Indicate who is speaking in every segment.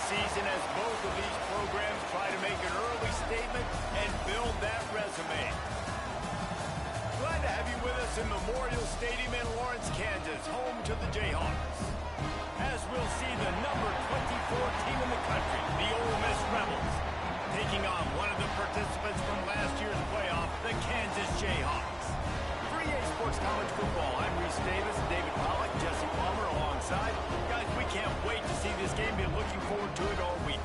Speaker 1: season as both of these programs try to make an early statement and build that resume. Glad to have you with us in Memorial Stadium in Lawrence, Kansas, home to the Jayhawks. As we'll see the number 24 team in the country, the Ole Miss Rebels, taking on one of the participants from last year's playoff, the Kansas Jayhawks. For EA Sports College Football, I'm Reese Davis, David Pollack, Jesse Palmer alongside. Guys, we can't wait to see this game. Been looking forward to it all week.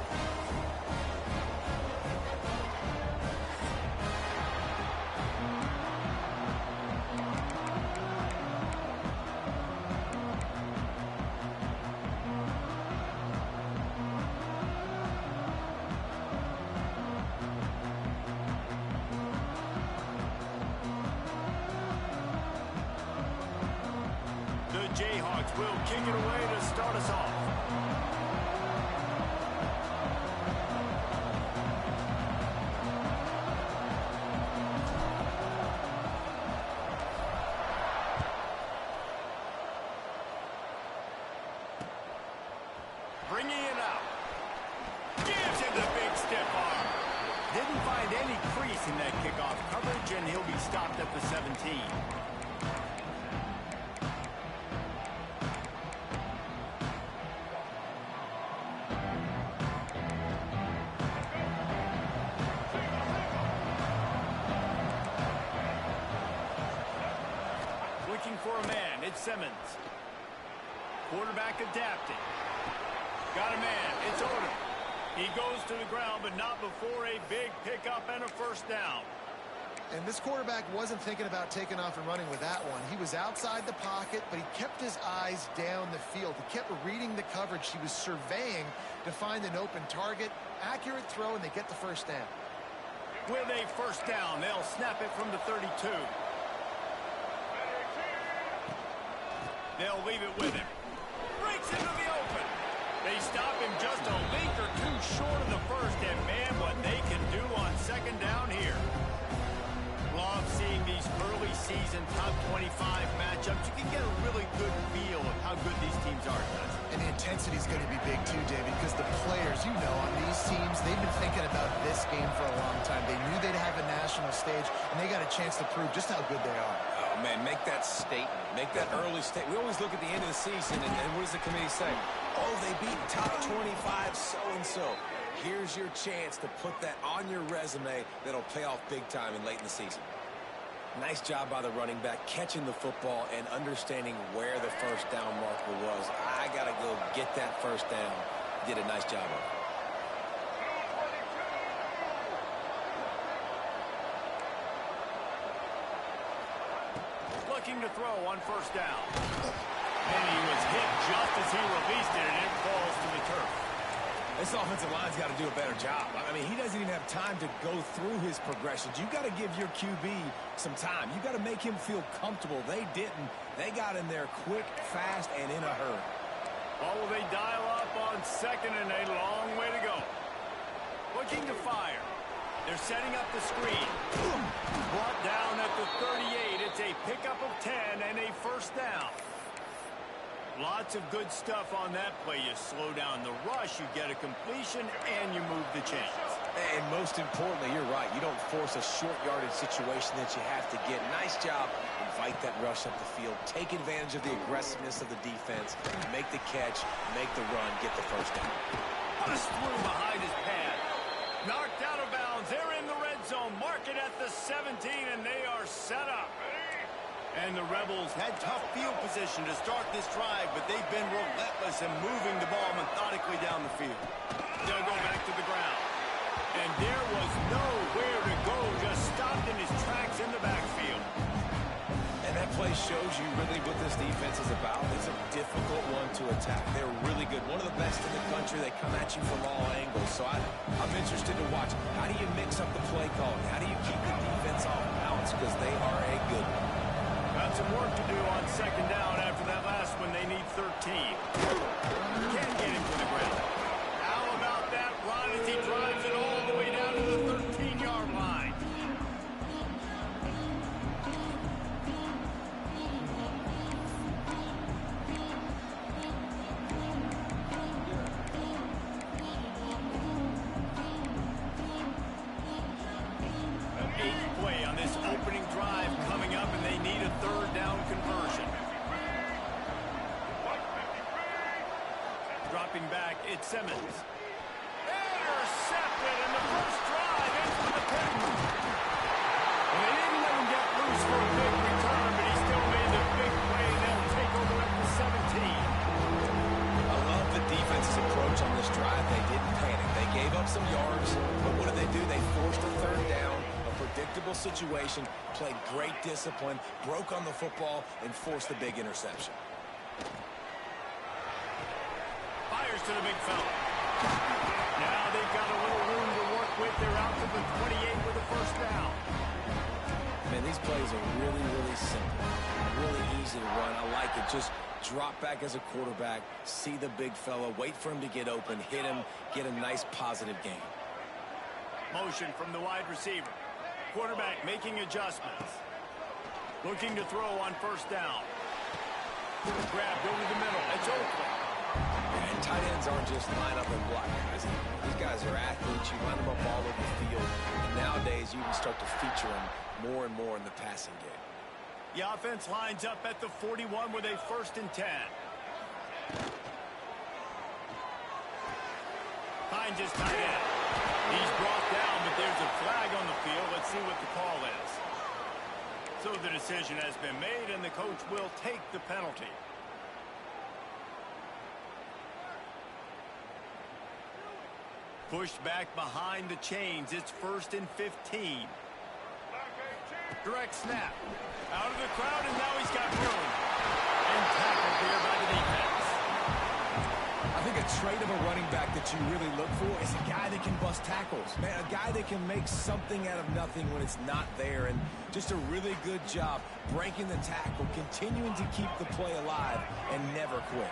Speaker 1: Jayhawks will kick it away to start us off. Bringing it out. Gives him the big stiff arm. Didn't find any crease in that kickoff coverage, and he'll be stopped at the 17. For a man, it's Simmons. Quarterback adapting. Got a man, it's Odom. He goes to the ground, but not before a big pickup and a first down.
Speaker 2: And this quarterback wasn't thinking about taking off and running with that one. He was outside the pocket, but he kept his eyes down the field. He kept reading the coverage. He was surveying to find an open target. Accurate throw, and they get the first down.
Speaker 1: With a first down, they'll snap it from the 32. They'll leave it with him. Breaks into the open. They stop him just a length or two short of the first, and man, what they can do on second down here. Love seeing these early season top 25 matchups. You can get a really good feel of how good these teams are, guys.
Speaker 2: And the intensity is going to be big too, David, because the players, you know, on these teams, they've been thinking about this game for a long time. They knew they'd have a national stage, and they got a chance to prove just how good they are.
Speaker 3: Oh, man, make that statement. Make that early statement. We always look at the end of the season, and what does the committee say? Oh, they beat top 25 so-and-so. Here's your chance to put that on your resume that'll pay off big time and late in the season. Nice job by the running back, catching the football and understanding where the first down marker was. I got to go get that first down. Did a nice job of it.
Speaker 1: Looking to throw on first down. And he was hit just as he released it, and it falls to the turf.
Speaker 3: This offensive line's got to do a better job. I mean, he doesn't even have time to go through his progressions. You've got to give your QB some time. You've got to make him feel comfortable. They didn't. They got in there quick, fast, and in a hurry.
Speaker 1: Well, will they dial up on second and a long way to go? Looking to fire. They're setting up the screen. Brought down at the 38. It's a pickup of 10 and a first down. Lots of good stuff on that play. You slow down the rush, you get a completion, and you move the chains.
Speaker 3: And most importantly, you're right. You don't force a short yardage situation that you have to get. Nice job. Invite that rush up the field. Take advantage of the aggressiveness of the defense. Make the catch, make the run, get the first down.
Speaker 1: Bust through behind his pad. Knocked out of bounds. They're in the red zone. Mark it at the 17, and they are set up. And the Rebels had tough field position to start this drive, but they've been relentless in moving the ball methodically down the field. They'll go back to the ground. And there was nowhere to go, just stopped in his tracks in the backfield.
Speaker 3: And that play shows you really what this defense is about. It's a difficult one to attack. They're really good. One of the best in the country. They come at you from all angles. So I'm interested to watch. How do you mix up the play calling? How do you keep the defense off balance? Because they are a good one.
Speaker 1: Got some work to do on second down after that last one. They need 13. Can't get him to the ground. How about that run as he drives it all the way down to the 13-yard line? Dropping back, it's Simmons. Intercepted, and the first drive ends with a pick. And they didn't let him get loose for a big return, but he still made the big play, and they'll take over at the 17.
Speaker 3: I love the defense's approach on this drive. They didn't panic. They gave up some yards, but what did? They forced a third down, a predictable situation, played great discipline, broke on the football, and forced the big interception.
Speaker 1: Fires to the big fella. Now they've got a little room to work with. They're out to the 28 with a first down.
Speaker 3: Man, these plays are really, really simple. Really easy to run. I like it. Just drop back as a quarterback, see the big fella, wait for him to get open, hit him, get a nice positive gain.
Speaker 1: Motion from the wide receiver. Quarterback making adjustments. Looking to throw on first down. Grabbed over the middle. It's Oakley.
Speaker 3: And tight ends aren't just line up and block guys. These guys are athletes. You line them up all over the field. And nowadays, you can start to feature them more and more in the passing game.
Speaker 1: The offense lines up at the 41 with a 1st and 10. Finds his tight end. He's brought down, but there's a flag on the field. Let's see what the call is. So the decision has been made, and the coach will take the penalty. Pushed back behind the chains. It's 1st and 15. Direct snap. Out of the crowd, and now he's got room. And tackled there by the defense.
Speaker 3: I think a trait of a running back that you really look for is a guy that can bust tackles. Man, a guy that can make something out of nothing when it's not there. And just a really good job breaking the tackle, continuing to keep the play alive, and never quit.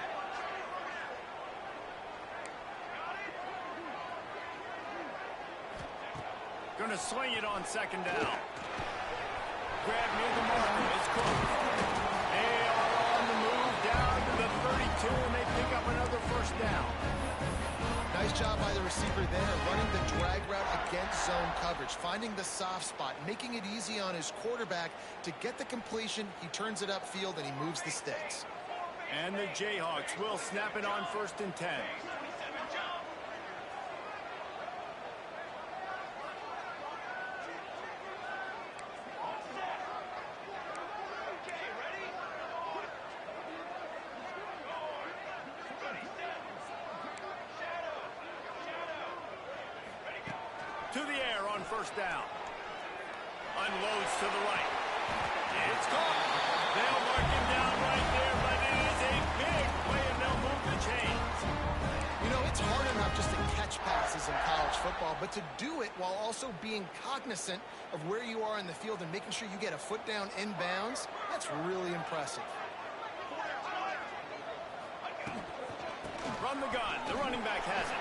Speaker 1: Going to sling it on 2nd down. Grab near the marker. It's close. They are on the move down to the 32, and they pick up another 1st down.
Speaker 2: Nice job by the receiver there, running the drag route against zone coverage, finding the soft spot, making it easy on his quarterback to get the completion. He turns it upfield, and he moves the sticks.
Speaker 1: And the Jayhawks will snap it on 1st and 10. To the air on 1st down. Unloads to the right. It's caught. They'll mark him down right there, but it is a big play, and they'll move the chains.
Speaker 2: You know, it's hard enough just to catch passes in college football, but to do it while also being cognizant of where you are in the field and making sure you get a foot down inbounds, that's really impressive.
Speaker 1: Run the gun. The running back has it.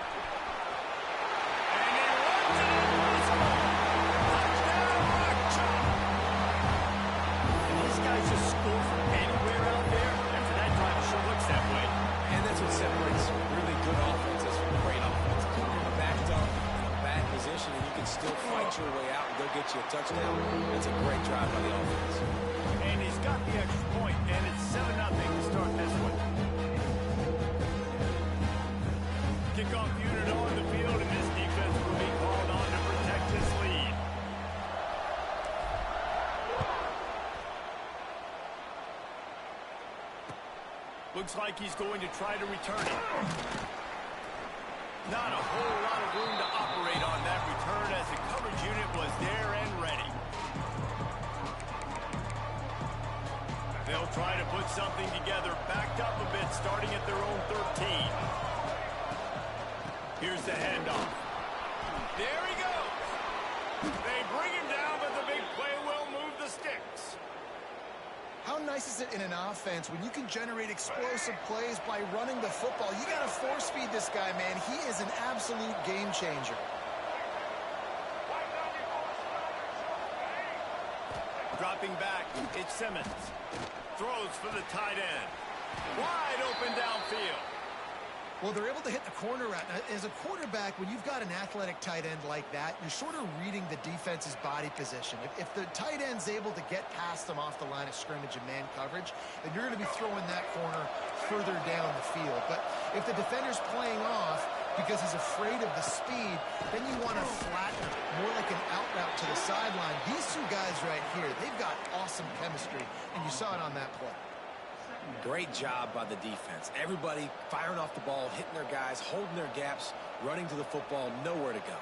Speaker 1: Just score from anywhere out there, and for that drive, it sure looks that way.
Speaker 3: And that's what separates really good offenses from great offenses. You're backed up in a bad position, and you can still fight your way out and go get you a touchdown. That's a great drive by the offense.
Speaker 1: And he's got the extra point, and it's 7-0 to start this one. Kickoff unit on the field, and this defense will be called on to protect this lead. Looks like he's going to try to return it. Not a whole lot of room to operate on that return as the coverage unit was there and ready. They'll try to put something together, backed up a bit, starting at their own 13. Here's the handoff. There he goes. They bring him down, but the big play will move the sticks.
Speaker 2: How nice is it in an offense when you can generate explosive plays by running the football? You got to force feed this guy, man. He is an absolute game changer.
Speaker 1: Dropping back, it's Simmons. Throws for the tight end. Wide open downfield.
Speaker 2: Well, they're able to hit the corner route. Now, as a quarterback, when you've got an athletic tight end like that, you're sort of reading the defense's body position. If the tight end's able to get past them off the line of scrimmage and man coverage, then you're going to be throwing that corner further down the field. But if the defender's playing off because he's afraid of the speed, then you want to flatten him, more like an out route to the sideline. These two guys right here, they've got awesome chemistry, and you saw it on that play.
Speaker 3: Great job by the defense. Everybody firing off the ball, hitting their guys, holding their gaps, running to the football, nowhere to go.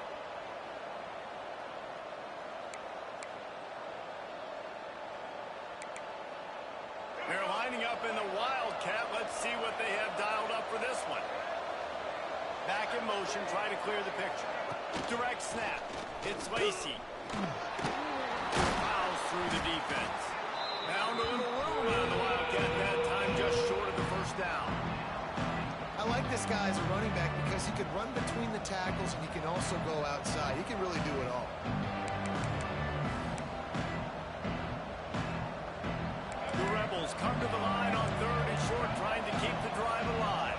Speaker 1: They're lining up in the Wildcat. Let's see what they have dialed up for this one. Back in motion, try to clear the picture. Direct snap. It's Lacey. Fouls through the defense. Found a little room on the Wildcat that time, just short of the first down.
Speaker 2: I like this guy as a running back because he can run between the tackles and he can also go outside. He can really do it all.
Speaker 1: The Rebels come to the line on 3rd and short, trying to keep the drive alive.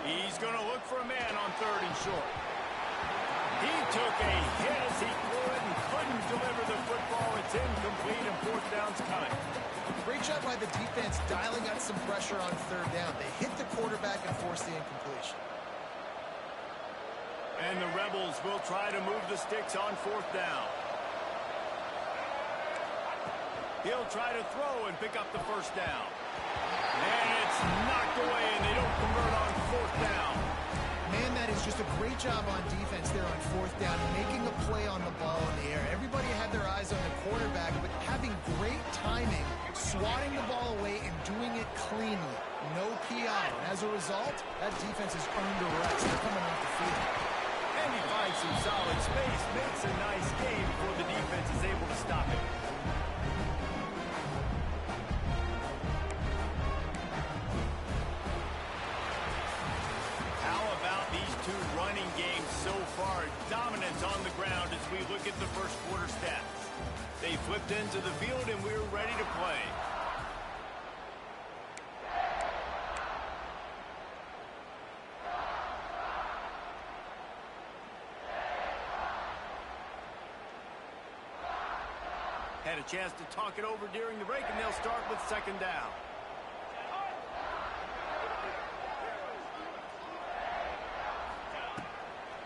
Speaker 1: He's going to look for a man on 3rd and short. He took a hit as he threw it and couldn't deliver the football. It's incomplete and 4th down's coming.
Speaker 2: Great job by the defense dialing out some pressure on 3rd down. They hit the quarterback and forced the incompletion.
Speaker 1: And the Rebels will try to move the sticks on 4th down. He'll try to throw and pick up the first down. And it's knocked away, and they don't convert on 4th down.
Speaker 2: Man, that is just a great job on defense there on 4th down, making a play on the ball in the air. Everybody had their eyes on the quarterback, but having great timing, swatting the ball away and doing it cleanly. No PI. And as a result, that defense has earned a rest. They're coming off the field.
Speaker 1: And he finds some solid space, makes a nice game before the defense is able to stop it. So far, dominance on the ground as we look at the first quarter stats. They flipped into the field and we're ready to play. Had a chance to talk it over during the break, and they'll start with 2nd down.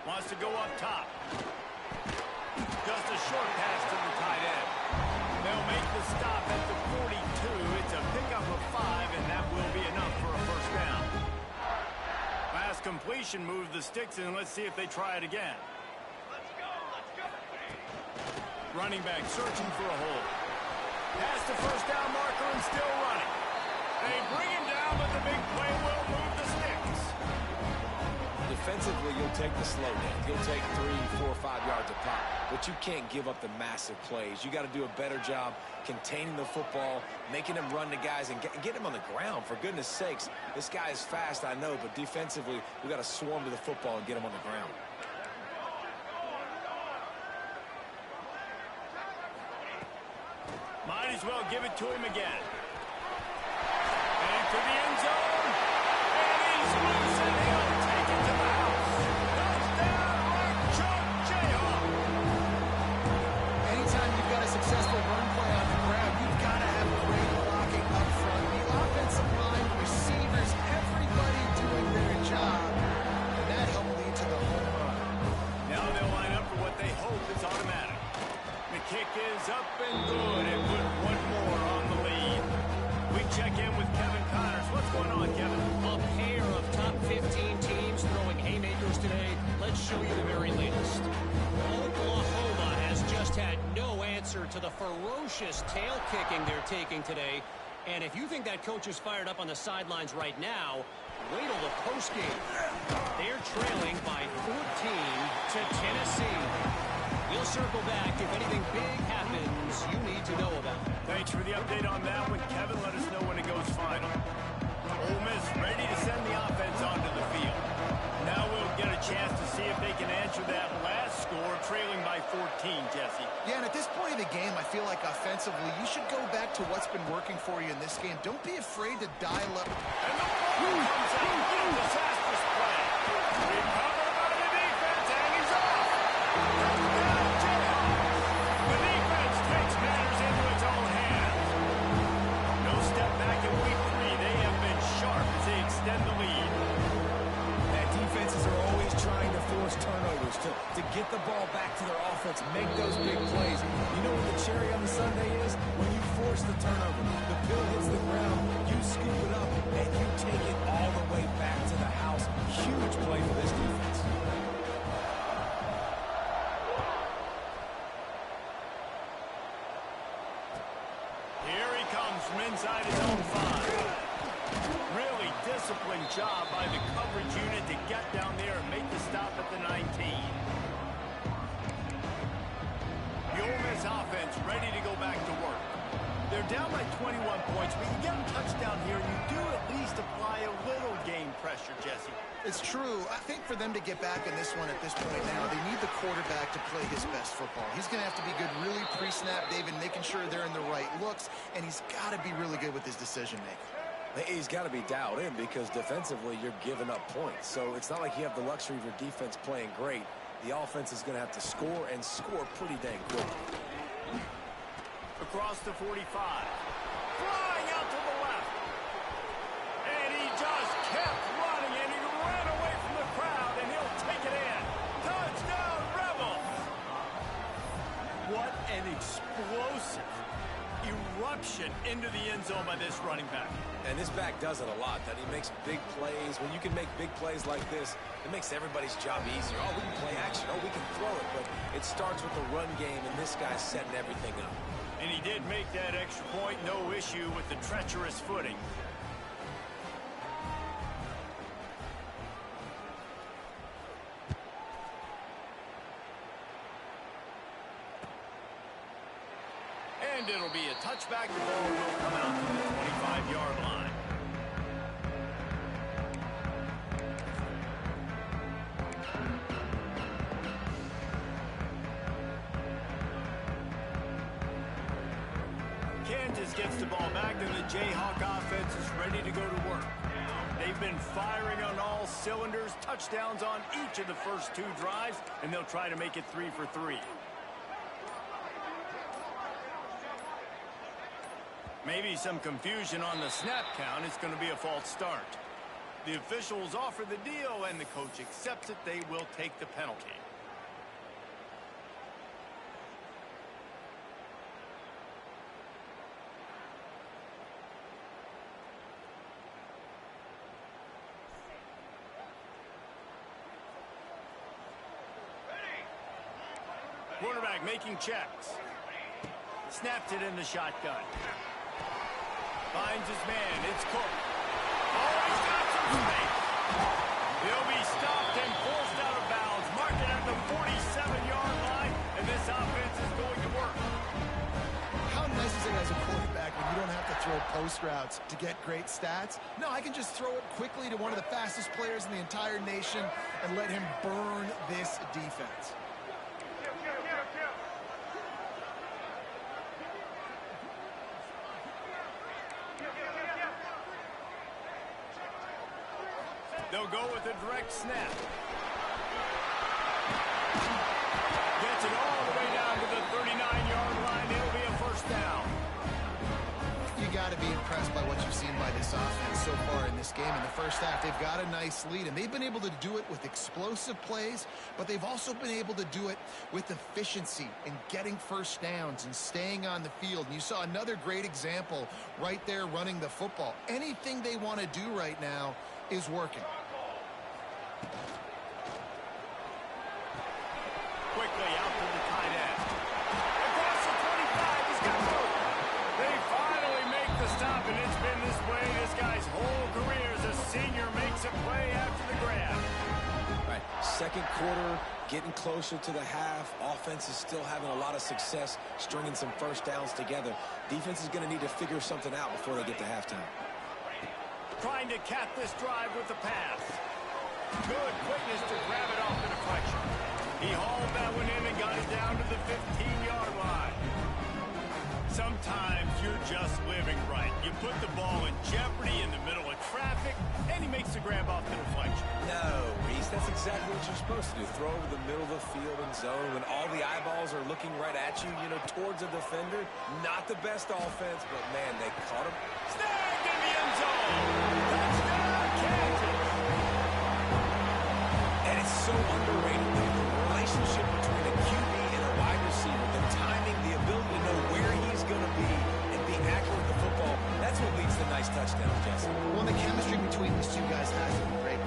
Speaker 1: Wants to go up top. Just a short pass to the tight end. They'll make the stop at the 42. It's a pickup of 5, and that will be enough for a first down. Pass completion moves the sticks, and let's see if they try it again. Running back searching for a hole. Pass the first down marker and still running. They bring him down, but the big play will move the sticks.
Speaker 3: Defensively, you'll take the slow down. You'll take 3, 4, 5 yards a pop, but you can't give up the massive plays. You got to do a better job containing the football, making them run the guys, and get them on the ground. For goodness sakes, this guy is fast, I know, but defensively, we got to swarm to the football and get him on the ground.
Speaker 1: Might as well give it to him again. Into the end zone. And he's loose, and he'll take it to the house. Touchdown, Archuk Jayhawk.
Speaker 2: Anytime you've got a successful run play on the ground, you've got to have great blocking up front. The offensive line, receivers, everybody doing their job. And that helped lead to the home run.
Speaker 1: Now they'll line up for what they hope is automatic. The kick is up and good, and put one more on the lead. We check in with Kevin Connors. What's going on, Kevin?
Speaker 4: A pair of top 15 teams throwing haymakers today. Let's show you the very latest. Oklahoma has just had no answer to the ferocious tail kicking they're taking today. And if you think that coach is fired up on the sidelines right now, wait till the postgame. They're trailing by 14 to Tennessee. We'll circle back if anything big happens you need to know about.
Speaker 1: Thanks for the update on that one, Kevin. Let us know when it goes final. Ole Miss ready to send the offense onto the field. Now we'll get a chance to see if they can answer that last score, trailing by 14, Jesse.
Speaker 2: Yeah, and at this point in the game, I feel like offensively, you should go back to what's been working for you in this game. Don't be afraid to dial up.
Speaker 1: And the ball comes out. What a disastrous play. Recovered by the defense, and he's off. Touchdown, Jayhawks. The defense takes matters into its own hands. No step back in week 3. They have been sharp as they extend the lead.
Speaker 3: Defenses are always trying to force turnovers to get the ball back to their offense, make those big plays. You know what the cherry on the sundae is? When you force the turnover, the pill hits the ground, you scoop it up, and you take it all the way back to the house. Huge play for this defense.
Speaker 1: Here he comes from inside his own 5. Really disciplined job by the coverage unit to get down there and make the stop at the 19. The Ole Miss offense ready to go back to work. They're down by 21 points, but you get a touchdown here, and you do at least apply a little game pressure, Jesse.
Speaker 2: It's true. I think for them to get back in this one at this point now, they need the quarterback to play his best football. He's going to have to be good really pre-snap, David, making sure they're in the right looks, and he's got to be really good with his decision-making.
Speaker 3: He's got to be dialed in because defensively you're giving up points. So it's not like you have the luxury of your defense playing great. The offense is going to have to score and score pretty dang quick.
Speaker 1: Across the 45. Flying out to the left. And he just kept running, and he ran away from the crowd, and he'll take it in. Touchdown, Rebels! What an explosive eruption into the end zone by this running back.
Speaker 3: And this back does it a lot, that he makes big plays. When you can make big plays like this, it makes everybody's job easier. Oh, we can play action. Oh, we can throw it. But it starts with the run game, and this guy's setting everything up.
Speaker 1: And he did make that extra point, no issue with the treacherous footing. And it'll be a touchback. The ball will come out to the 25-yard line. Kansas gets the ball back, and the Jayhawk offense is ready to go to work. They've been firing on all cylinders, touchdowns on each of the first 2 drives, and they'll try to make it 3 for 3. Maybe some confusion on the snap count. It's going to be a false start. The officials offer the deal, and the coach accepts it. They will take the penalty. Quarterback making checks. Snapped it in the shotgun. Finds his man. It's Cook. Oh, he's got some space. He'll be stopped and forced out of bounds. Mark it at the 47-yard line, and this offense is going to work.
Speaker 2: How nice is it as a quarterback when you don't have to throw post routes to get great stats? No, I can just throw it quickly to one of the fastest players in the entire nation and let him burn this defense.
Speaker 1: They'll go with a direct snap. Gets it all the way down to the 39-yard line. It'll be a first down.
Speaker 2: You got to be impressed by what you've seen by this offense so far in this game. In the first half, they've got a nice lead, and they've been able to do it with explosive plays, but they've also been able to do it with efficiency and getting first downs and staying on the field. And you saw another great example right there running the football. Anything they want to do right now is working.
Speaker 1: Quickly out to the tight end. Across the 25, he's got two. They finally make the stop, and it's been this way this guy's whole career as a senior makes a play after the grab.
Speaker 3: Right, second quarter, getting closer to the half. Offense is still having a lot of success stringing some first downs together. Defense is going to need to figure something out before they get to halftime.
Speaker 1: Trying to cap this drive with the pass. Good quickness to grab it off the deflection. He hauled that one in and got it down to the 15-yard line. Sometimes you're just living right. You put the ball in jeopardy in the middle of traffic, and he makes the grab off the deflection.
Speaker 3: No, Reese, that's exactly what you're supposed to do. Throw over the middle of the field and zone when all the eyeballs are looking right at you, towards a defender. Not the best offense, but, man, they caught him.
Speaker 1: Snagged in the end zone. Touchdown, Kansas.
Speaker 3: And it's so underrated. The relationship between a QB and a wide receiver, the timing, the ability to know where he's going to be and be accurate with the football, that's what leads to nice touchdowns, Jesse.
Speaker 2: Well, the chemistry between these two guys has to be great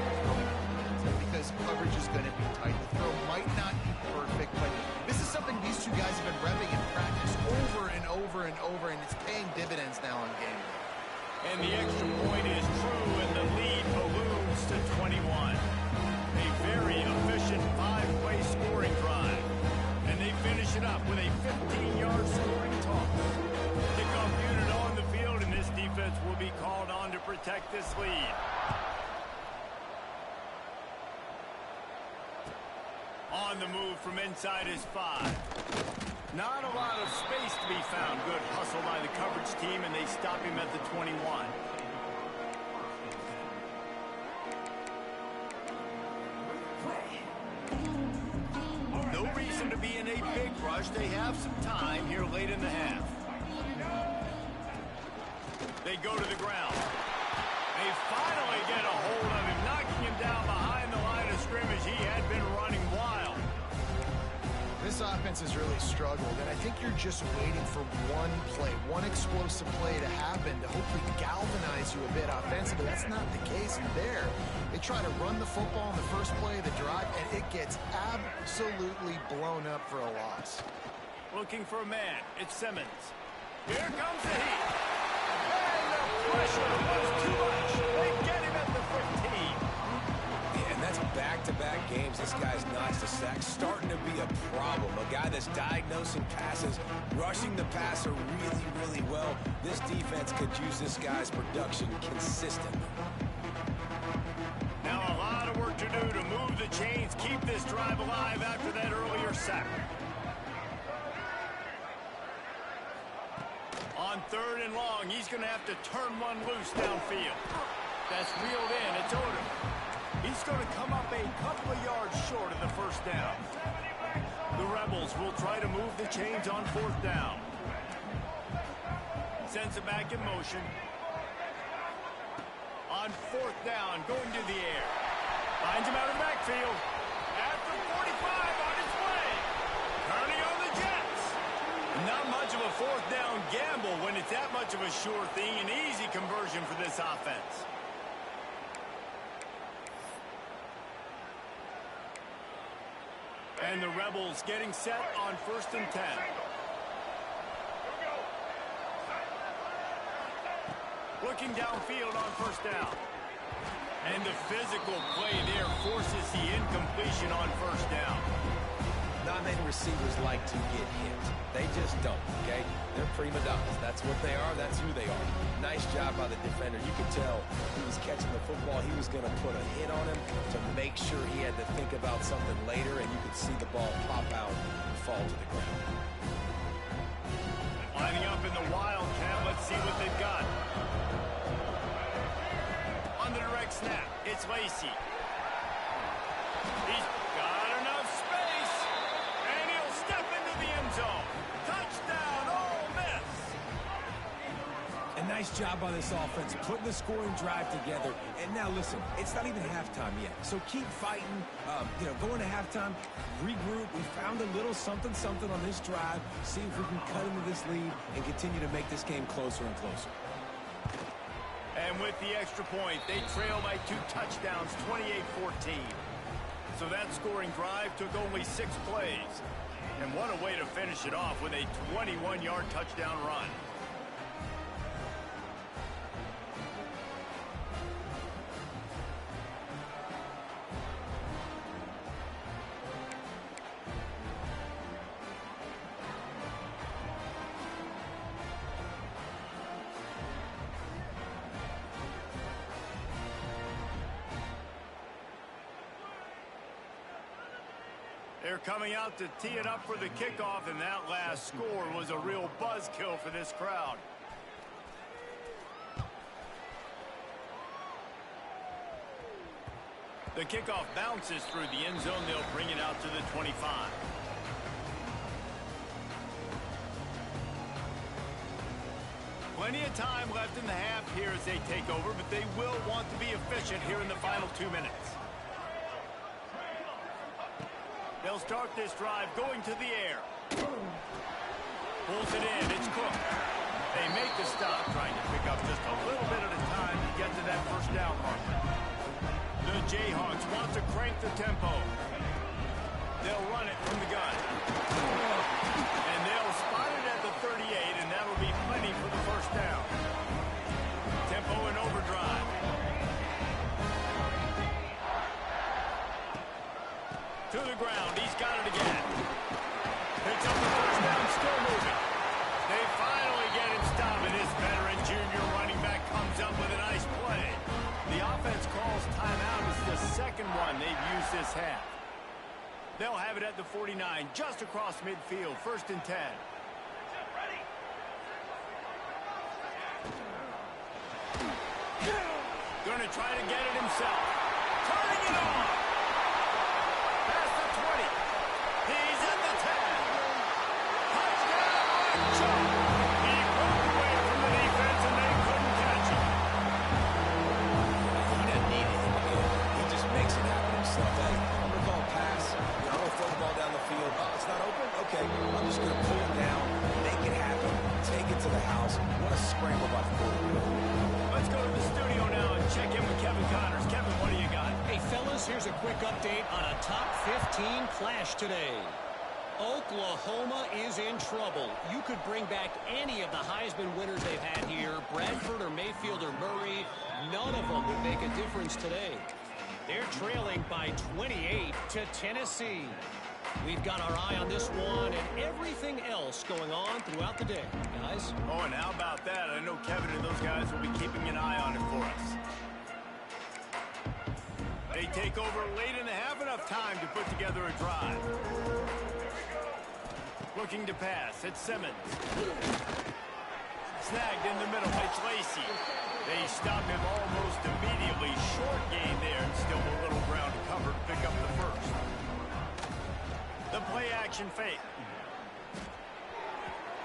Speaker 2: because coverage is going to be tight. The throw might not be perfect, but this is something these two guys have been repping in practice over and over and over, and it's paying dividends now on game day.
Speaker 1: And the extra point is true, and the lead balloons to 21. A very efficient 5-play scoring drive. And they finish it up with a 15-yard scoring toss. Kickoff unit on the field, and this defense will be called on to protect this lead. On the move from inside his 5. Not a lot of space to be found. Good hustle by the coverage team, and they stop him at the 21. No reason to be in a big rush. They have some time here late in the half. They go to the ground. They finally get a hold of him, knocking him down behind the line of scrimmage. He had been running wild.
Speaker 2: This offense has really struggled, and I think you're just waiting for one play, one explosive play to happen to hopefully galvanize you a bit offensively. That's not the case there. They try to run the football in the first play of the drive, and it gets absolutely blown up for a loss.
Speaker 1: Looking for a man. It's Simmons. Here comes the heat. And the pressure was too much. They get him at the 15.
Speaker 3: And that's back-to-back games. This guy's notched a sack, starting to be a problem. A guy that's diagnosing passes, rushing the passer really, really well. This defense could use this guy's production consistently.
Speaker 1: Now a lot of work to do to move the chains, keep this drive alive after that earlier sack. On 3rd and long, he's going to have to turn one loose downfield. That's reeled in. It's Odom. He's going to come up a couple of yards short of the first down. The Rebels will try to move the chains on 4th down. Sends it back in motion. On 4th down, going to the air. Finds him out of the backfield. At the 45 on his way. Turning on the Jets. Not much of a 4th down gamble when it's that much of a sure thing. An easy conversion for this offense. And the Rebels getting set on 1st and 10. Looking downfield on 1st down. And the physical play there forces the incompletion on 1st down.
Speaker 3: Not many receivers like to get hit. They just don't, okay? They're prima donnas. That's what they are. That's who they are. Nice job by the defender. You could tell he was catching the football. He was going to put a hit on him to make sure he had to think about something later, and you could see the ball pop out and fall to the ground.
Speaker 1: Lining up in the Wildcat. Let's see what they've got. On the direct snap, it's Lacey. He's got enough space, and he'll step into the end zone. Touchdown, Ole Miss.
Speaker 3: A nice job by this offense, putting the scoring drive together. And now, listen, it's not even halftime yet. So keep fighting, going to halftime, regroup. We found a little something on this drive. See if we can cut into this lead and continue to make this game closer and closer.
Speaker 1: And with the extra point, they trail by 2 touchdowns, 28-14. So that scoring drive took only 6 plays. And what a way to finish it off with a 21-yard touchdown run. They're coming out to tee it up for the kickoff, and that last score was a real buzzkill for this crowd. The kickoff bounces through the end zone. They'll bring it out to the 25. Plenty of time left in the half here as they take over, but they will want to be efficient here in the final 2 minutes. They'll start this drive going to the air. Pulls it in. It's Cook. They make the stop, trying to pick up just a little bit at a time to get to that first down marker. The Jayhawks want to crank the tempo. They'll run it from the gun. And they'll spot it at the 38, and that'll be plenty for the first down. Tempo in overdrive. To the ground. He's got it again. Picks up the first down, still moving. They finally get him stopped, and this veteran junior running back comes up with a nice play. The offense calls timeout. It's the second one they've used this half. They'll have it at the 49, just across midfield, 1st and 10. Going to try to get it himself. Turning it on. Past the 20. He's at the 10. Touchdown, Chuck. He broke away from the defense, and they couldn't catch him.
Speaker 3: He doesn't need it. He just makes it happen himself. Hey, I'm going to call a pass. I'm going to throw the ball down the field. Oh, it's not open? Okay. I'm just going to pull it down, make it happen, take it to the house. What a scramble by the quarterback.
Speaker 1: Let's go to the studio now and check in with Kevin Connors. Kevin, what do you got?
Speaker 4: Hey, fellas, here's a quick update on a top 15 clash today. Oklahoma is in trouble. You could bring back any of the Heisman winners they've had here, Bradford or Mayfield or Murray. None of them would make a difference today. They're trailing by 28 to Tennessee. We've got our eye on this one and everything else going on throughout the day, guys.
Speaker 1: Oh, and how about that? I know Kevin and those guys will be keeping an eye on it for us. They take over late in the half, enough time to put together a drive. Looking to pass. It's Simmons. Snagged in the middle. It's Lacey. They stop him almost immediately. Short gain there, and still a little ground to cover to pick up the first. The play-action fake.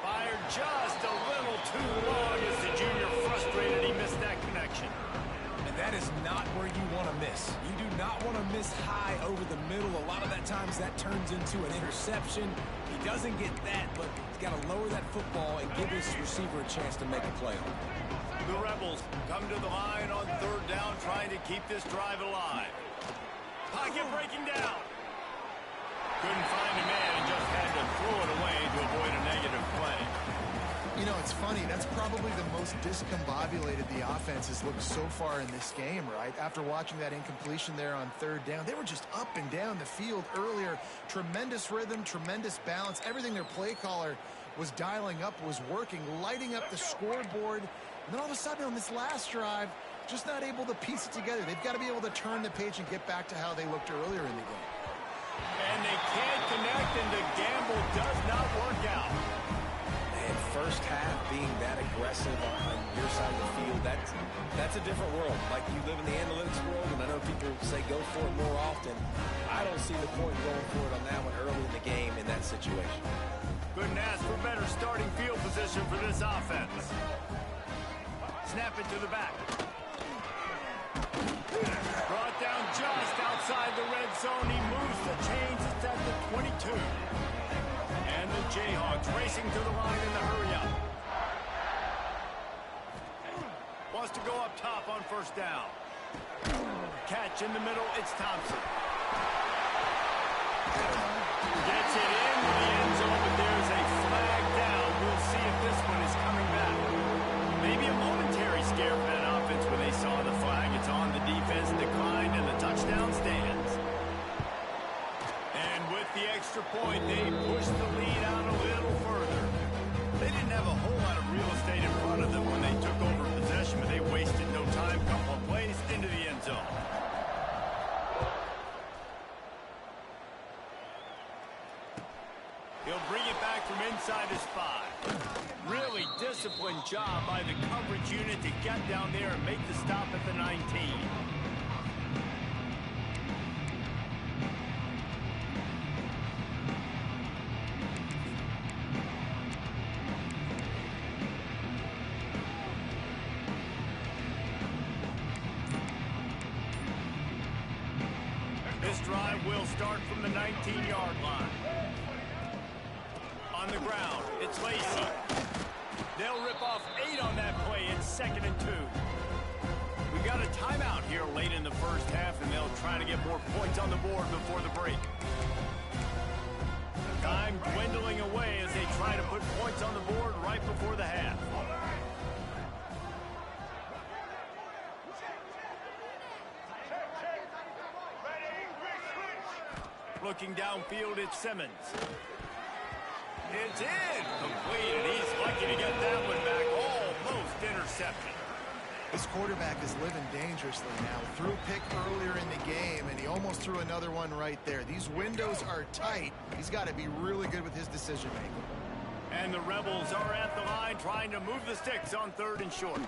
Speaker 1: Fired just a little too long as the junior frustrated. He missed that connection.
Speaker 3: And that is not where you want to miss. You do not want to miss high over the middle. A lot of that times that turns into an interception. He doesn't get that, but he's got to lower that football and give his receiver a chance to make a play on it.
Speaker 1: The Rebels come to the line on 3rd down, trying to keep this drive alive. Pocket breaking down. Couldn't find a man and just had to throw it away to avoid a negative play.
Speaker 2: You know, it's funny. That's probably the most discombobulated the offense has looked so far in this game, right? After watching that incompletion there on 3rd down, they were just up and down the field earlier. Tremendous rhythm, tremendous balance. Everything their play caller was dialing up was working, lighting up the scoreboard. And then all of a sudden on this last drive, just not able to piece it together. They've got to be able to turn the page and get back to how they looked earlier in the game.
Speaker 1: And they can't connect, and the gamble does not work out.
Speaker 3: And first half being that aggressive on your side of the field, that's a different world. Like, you live in the analytics world, and I know people say go for it more often. I don't see the point going for it on that one early in the game in that situation.
Speaker 1: Couldn't ask for better starting field position for this offense. Snap it to the back. Brought down just outside the red zone. He moves the chains. It's at the 22. And the Jayhawks racing to the line in the hurry-up. Wants to go up top on 1st down. Catch in the middle. It's Thompson. Gets it into the end zone, but there's a flag down. We'll see if this one is coming back. Maybe a momentary scare for that offense when they saw the flag. It's on the defense, declined, and the touchdown stands. And with the extra point, they push the lead out a little further. They didn't have a whole lot of real estate in front of them when they took over possession, but they wasted no time. Couple of plays into the end zone. job by the coverage unit to get down there and make the stop at the 19. This drive will start from the 19-yard line. On the ground, it's Lacey. They'll rip off 8 on that play. It's 2nd and 2. We got a timeout here late in the first half, and they'll try to get more points on the board before the break. Time dwindling away as they try to put points on the board right before the half. Looking downfield, it's Simmons. It's in. Complete, and he's lucky to get that one back. Almost intercepted.
Speaker 2: This quarterback is living dangerously now. Threw a pick earlier in the game, and he almost threw another one right there. These windows are tight. He's got to be really good with his decision-making.
Speaker 1: And the Rebels are at the line trying to move the sticks on 3rd and short.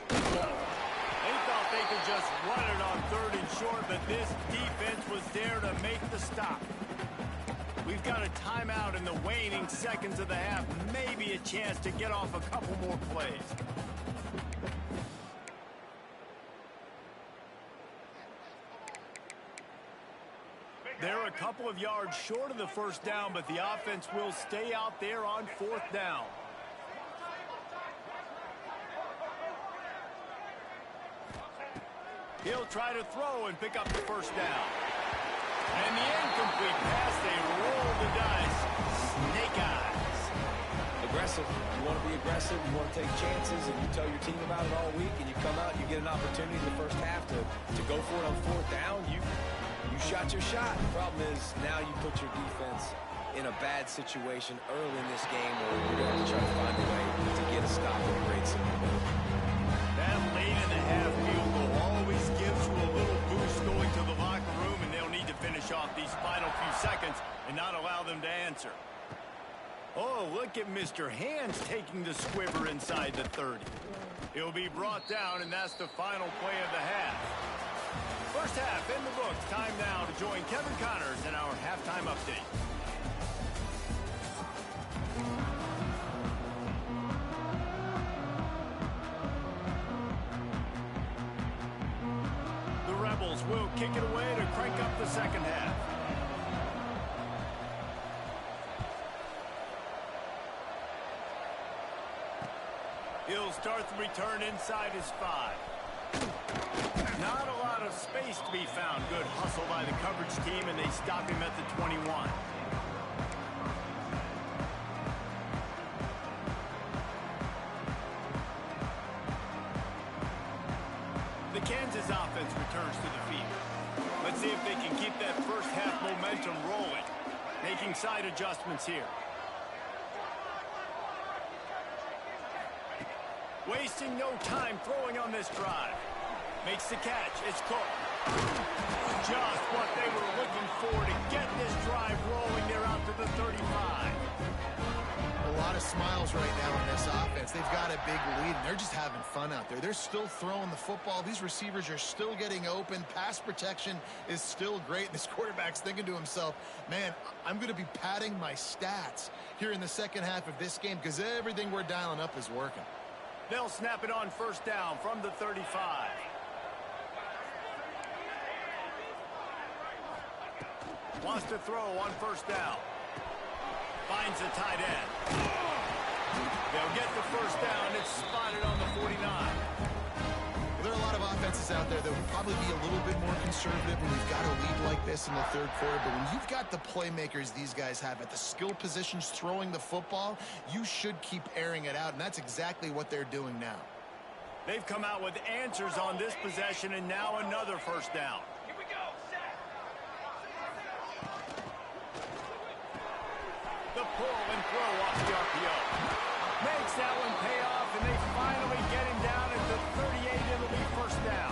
Speaker 1: They thought they could just run it on 3rd and short, but this defense was there to make the stop. We've got a timeout in the waning seconds of the half. Maybe a chance to get off a couple more plays. They're a couple of yards short of the first down, but the offense will stay out there on 4th down. He'll try to throw and pick up the first down. And the incomplete pass, they roll the dice. Snake eyes.
Speaker 3: Aggressive. You want to be aggressive. You want to take chances, and you tell your team about it all week, and you come out and you get an opportunity in the first half to go for it on 4th down. You shot your shot. The problem is now you put your defense in a bad situation early in this game where you're going to try to find a way to get a stop and create some momentum.
Speaker 1: That late in the half field goal always gives you a little boost going to the locker room, and they'll need to finish off these final few seconds and not allow them to answer. Oh, look at Mr. Hands taking the squibber inside the 30. He'll be brought down, and that's the final play of the half. First half in the books. Time now to join Kevin Connors in our halftime update. The Rebels will kick it away to crank up the second half. He'll start the return inside his 5. Not a lot of space to be found. Good hustle by the coverage team, and they stop him at the 21. The Kansas offense returns to the field. Let's see if they can keep that first half momentum rolling. Making side adjustments here. Wasting no time throwing on this drive. Makes the catch. It's Cook. Just what they were looking for to get this drive rolling. They're out to the 35.
Speaker 2: A lot of smiles right now in this offense. They've got a big lead, and they're just having fun out there. They're still throwing the football. These receivers are still getting open. Pass protection is still great. This quarterback's thinking to himself, man, I'm going to be padding my stats here in the second half of this game because everything we're dialing up is working.
Speaker 1: They'll snap it on first down from the 35. Wants to throw on first down. Finds the tight end. They'll get the first down. It's spotted on the 49.
Speaker 2: Well, there are a lot of offenses out there that would probably be a little bit more conservative when you've got a lead like this in the third quarter. But when you've got the playmakers these guys have at the skill positions throwing the football, you should keep airing it out, and that's exactly what they're doing now.
Speaker 1: They've come out with answers on this possession, and now another first down. The pull and throw off the RPO. Makes that one pay off, and they finally get him down at the 38. It'll be first down.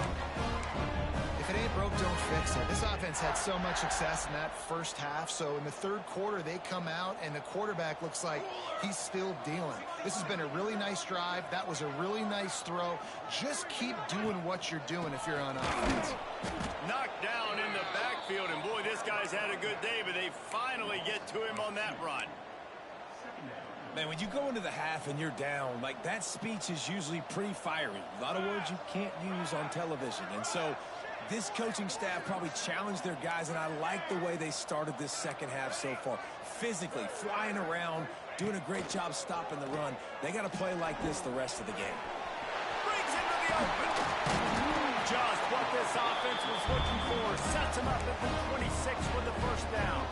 Speaker 2: If it ain't broke, don't fix it. This offense had so much success in that first half, so in the third quarter they come out and the quarterback looks like he's still dealing. This has been a really nice drive. That was a really nice throw. Just keep doing what you're doing if you're on offense.
Speaker 1: Knocked down in the backfield, and boy, this guy's had a good day, but they finally get to him on that run.
Speaker 3: Man, when you go into the half and you're down, like, that speech is usually pretty fiery. A lot of words you can't use on television. And so this coaching staff probably challenged their guys, and I like the way they started this second half so far. Physically, flying around, doing a great job stopping the run. They got to play like this the rest of the game.
Speaker 1: Brings into the open. Just what this offense was looking for. Sets him up at the 26 for the first down.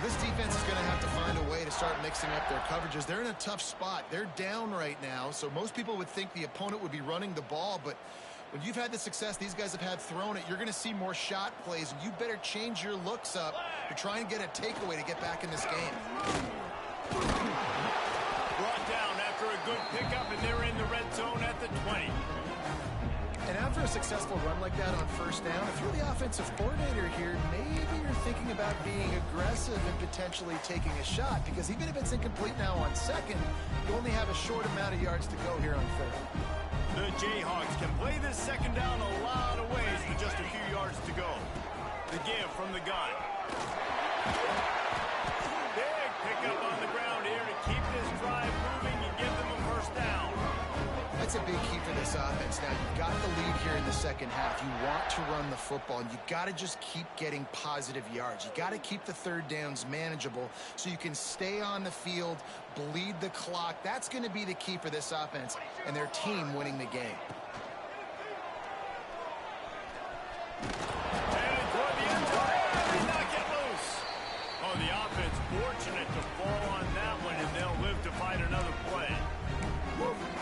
Speaker 2: This defense is going to have to find a way to start mixing up their coverages. They're in a tough spot. They're down right now, so most people would think the opponent would be running the ball, but when you've had the success these guys have had throwing it, you're going to see more shot plays, and you better change your looks up to try and get a takeaway to get back in this game.
Speaker 1: Brought down after a good pickup, and they're in the red zone at the 20.
Speaker 2: And after a successful run like that on first down, if you're the offensive coordinator here, maybe you're thinking about being aggressive and potentially taking a shot, because even if it's incomplete now on second, you only have a short amount of yards to go here on third.
Speaker 1: The Jayhawks can play this second down a lot of ways with just a few yards to go. The give from the gun. Big pickup on the ground here to keep this drive moving and give them a first down.
Speaker 2: That's a big key for this offense. Now, you've got the lead here in the second half. You want to run the football, and you've got to just keep getting positive yards. You got to keep the third downs manageable so you can stay on the field, bleed the clock. That's going to be the key for this offense and their team winning the game.
Speaker 1: And toward the end zone, and did not get loose. Oh, the offense fortunate to fall on that one, and they'll live to fight another play.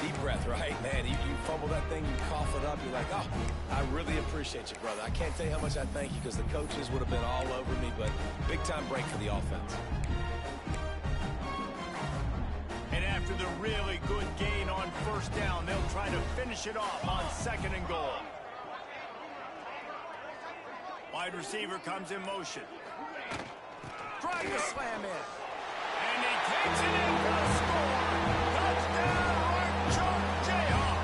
Speaker 3: Deep breath, right? Man, you fumble that thing, you cough it up, you're like, oh, I really appreciate you, brother. I can't tell you how much I thank you, because the coaches would have been all over me, but big-time break for the offense.
Speaker 1: And after the really good gain on first down, they'll try to finish it off on second and goal. Wide receiver comes in motion. Trying to slam in. And he takes it in for a score. Touchdown! Jayhawk.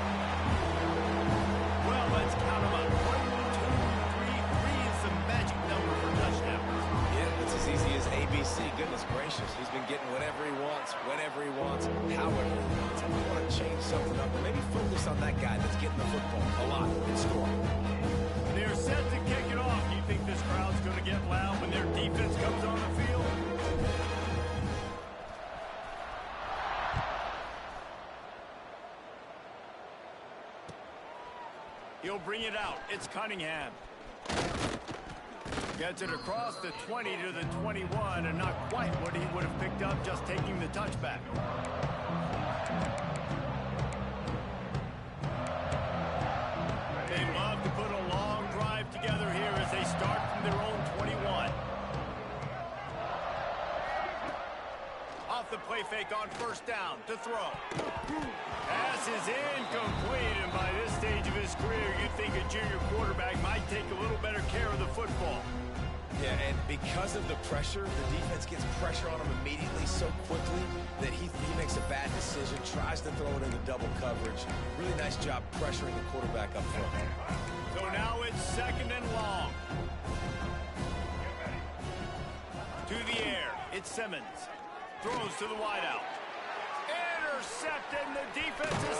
Speaker 1: Well, let's count them up. 1, 2, 3. 3 is the magic number for touchdowns.
Speaker 3: Yeah, it's as easy as ABC. Goodness gracious. He's been getting whatever he wants, whenever he wants, however he wants. If you want to change something up, or maybe focus on that guy that's getting the football a lot and scoring.
Speaker 1: They're set to kick it off. Do you think this crowd's going to get loud when their defense comes on the field? He'll bring it out. It's Cunningham. Gets it across the 20 to the 21, and not quite what he would have picked up just taking the touchback. They love to put a long drive together here as they start from their own 21. Off the play fake on first down to throw. Pass is incomplete, and by this stage of his career, you'd think a junior quarterback might take a little better care of the football.
Speaker 3: Yeah, and because of the pressure, the defense gets pressure on him immediately so quickly that he makes a bad decision, tries to throw it into double coverage. Really nice job pressuring the quarterback up front.
Speaker 1: So now it's second and long. To the air, it's Simmons. Throws to the wideout. Intercepted, and the defense is